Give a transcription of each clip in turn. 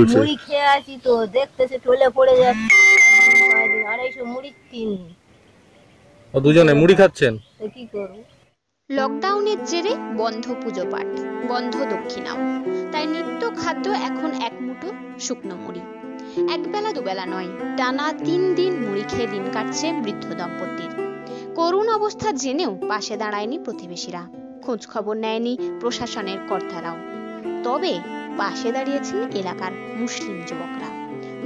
মুড়ি খেয়ে আছি তো দেখতেছে টোলে পড়ে যাচ্ছে 250 মুড়ি কিনি। দুজনে মুড়ি খাচ্ছেন? কি করব? লকডাউনের জেরে বন্ধ পুজো পাঠ, বন্ধ দক্ষিণাও, তাই নিত্য খাদ্য এখন এক মুঠো শুকনো মুড়ি। একবেলা দুবেলা নয়, টানা 3 দিন মুড়ি খেয়ে দিন কাটছে বৃদ্ধ দম্পতির। করুণ অবস্থা জেনেও পাশে দাঁড়ায়নি প্রতিবেশীরা, খোঁজ খবর নেয়নি প্রশাসনের কর্তারাও। তবে পাশে দাঁড়িয়েছেন এলাকার মুসলিম যুবকরা,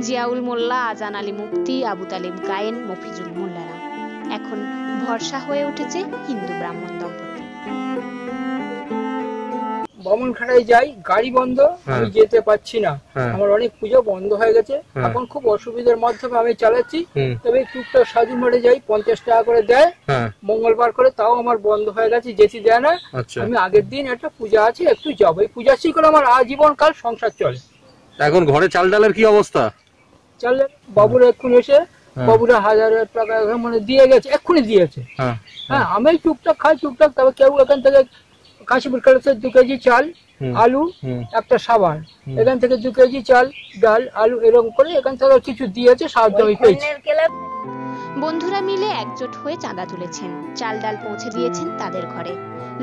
জিয়াউল মোল্লা, আজান আলী মুফতি, আবু তালেব গায়েন, মফিজুল মোল্লারা। এখন ভরসা হয়ে উঠেছে হিন্দু ব্রাহ্মণ দম্পতি। বামনখানায় যাই, গাড়ি বন্ধ, আমি যেতে পারছি না। আমার অনেক পুজো বন্ধ হয়ে গেছে, এখন খুব অসুবিধার মাধ্যমে আমি চালাচ্ছি। তবে টুকটাক সাধু মঠে যাই, 50 টাকা করে দেয় মঙ্গলবার করে, তাও আমার বন্ধ হয়ে গেছে, যেতে দেয় না। আমি আগের দিন একটা পূজা আছে, একটু যাবো, এই পূজা করে আমার আজীবন কাল সংসার চলে। এখন ঘরে চাল ডালের কি অবস্থা? চাল বাবুরা এক্ষুনি এসে, বাবুরা 1000 টাকা মানে দিয়ে গেছে, এক্ষুনি দিয়েছে। হ্যাঁ, আমি টুকটাক খাই, টুকটাক। তবে কেউ এখান থেকে কাশীপুর কলেজে 2 কেজি চাল, আলু, একটা সাবান, এখান থেকে 2 কেজি চাল, ডাল, আলু, এরকম করে এখান থেকে কিছু দিয়েছে, সাহায্য আমি পেয়েছি। বন্ধুরা মিলে একজোট হয়ে চাঁদা তুলেছেন, চাল ডাল পৌঁছে দিয়েছেন তাদের ঘরে।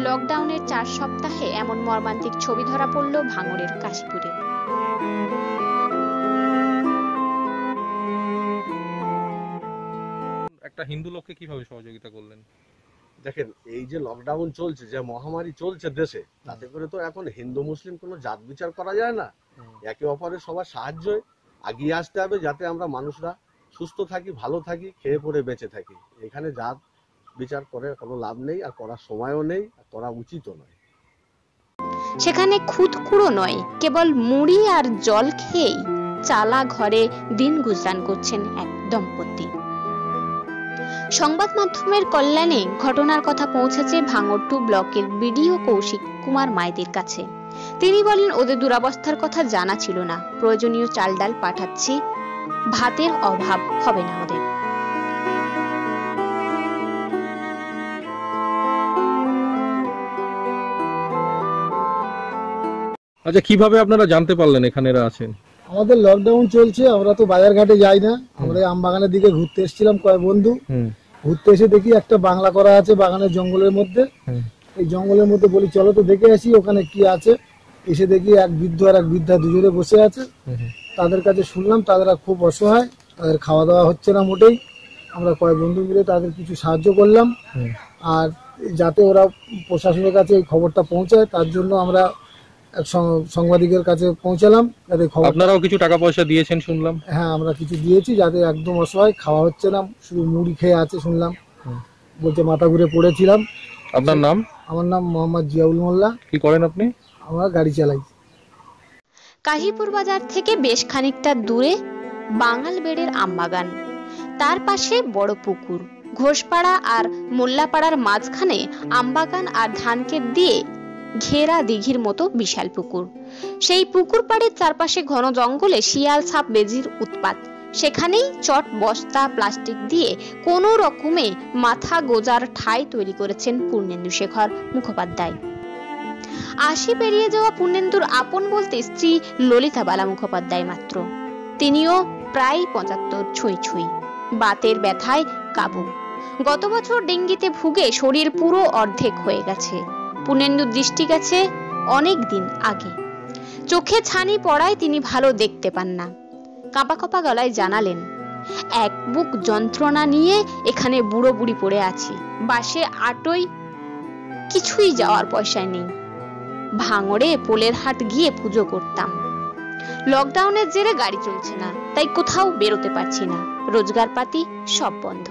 লকডাউনের 4 সপ্তাহে এমন মর্মান্তিক ছবি ধরা পড়ল ভাঙড়ের কাশীপুরে। একটা হিন্দু লোককে কিভাবে সহযোগিতা করলেন? দেখেন, এই যে লকডাউন চলছে, যে মহামারী চলছে দেশে, তাতে করে তো এখন হিন্দু মুসলিম কোনো জাত বিচার করা যায় না। একে অপরের সবার সাহায্যে এগিয়ে আসতে হবে, যাতে আমরা মানুষরা সুস্থ থাকি, ভালো থাকি, খেয়ে পরে বেঁচে থাকি। এখানে জাত বিচার করে কোনো লাভ নেই, আর করার সময়ও নেই, আর করা উচিতও নয়। সেখানে খুদকুড়ো নয়, কেবল মুড়ি আর জল খেয়েই চালা ঘরে দিন গুজরান করছেন এক দম্পতি। সংবাদ মাধ্যমের কল্যাণে ঘটনার কথা পৌঁছেছে ভাঙড় 2 ব্লকের বিডিও কৌশিক কুমার মাইতির কাছে। তিনি বলেন, ওদের দুরবস্থার কথা জানা ছিল না, প্রয়োজনীয় চাল ডাল পাঠাচ্ছি, ভাতের অভাব হবে না ওদের। আচ্ছা, কিভাবে আপনারা জানতে পারলেন এখানে এরা আছেন? আমাদের লকডাউন চলছে, আমরা তো বাজার ঘাটে যাই না, আমরা আমবাগানের দিকে ঘুরতে এসেছিলাম কয়েক বন্ধু। ঘুরতে এসে দেখি একটা বাংলা করা আছে বাগানের জঙ্গলের মধ্যে। এই জঙ্গলের মধ্যে বলি চলো তো দেখে আসি ওখানে কি আছে। এসে দেখি এক বৃদ্ধ আর এক বৃদ্ধা দুজনে বসে আছে। তাদের কাছে শুনলাম তারা খুব অসহায়, তাদের খাওয়া দাওয়া হচ্ছে না মোটেই। আমরা কয়েক বন্ধু মিলে তাদের কিছু সাহায্য করলাম, আর যাতে ওরা প্রশাসনের কাছে এই খবরটা পৌঁছায় তার জন্য আমরা এক সাংবাদিকের কাছে পৌঁছালাম। যাতে আপনারাও কিছু টাকা পয়সা দিয়েছেন শুনলাম। হ্যাঁ, আমরা কিছু দিয়েছি, যাতে একদম অসহায়, খাওয়া হচ্ছে না, শুধু মুড়ি খেয়ে আছে শুনলাম। বলছে মাথা ঘুরে পড়েছিলাম। আপনার নাম? আমার নাম মোহাম্মদ জিয়াউল মোল্লা। কি করেন আপনি? আমরা গাড়ি চালাই। কাশীপুর বাজার থেকে বেশ খানিকটা দূরে বাঙাল বেড়ের আমবাগান, তার পাশে বড় পুকুর। ঘোষপাড়া আর মোল্লাপাড়ার মাঝখানে আমবাগান আর ধানক্ষেত দিয়ে ঘেরা দিঘির মতো বিশাল পুকুর। সেই পুকুর পাড়ের চারপাশে ঘন জঙ্গলে শিয়াল, সাপ, বেজির উৎপাত। সেখানেই চট, বস্তা, প্লাস্টিক দিয়ে কোনো রকমে মাথা গোজার ঠাঁই তৈরি করেছেন পূর্ণেন্দু শেখর মুখোপাধ্যায়। 80 পেরিয়ে যাওয়া পূর্ণেন্দুর আপন বলতে স্ত্রী ললিতা বালা মুখোপাধ্যায় মাত্র। তিনিও প্রায় 75 ছুঁই ছুঁই, বাতের ব্যথায় কাবু। গত বছর ডেঙ্গিতে ভুগে শরীর পুরো অর্ধেক হয়ে গেছে। পূর্ণেন্দুর দৃষ্টি গেছে অনেক দিন আগে, চোখে ছানি পড়ায় তিনি ভালো দেখতে পান না। কাঁপা কাঁপা গলায় জানালেন, এক বুক যন্ত্রণা নিয়ে এখানে বুড়ো বুড়ি পড়ে আছি, বাসে আটোই কিছুই যাওয়ার পয়সা নেই। ভাঙড়ে পোলের হাট গিয়ে পুজো করতাম, লকডাউনের জেরে গাড়ি চলছে না, তাই কোথাও বেরোতে পারছি না, রোজগার পাতি সব বন্ধ।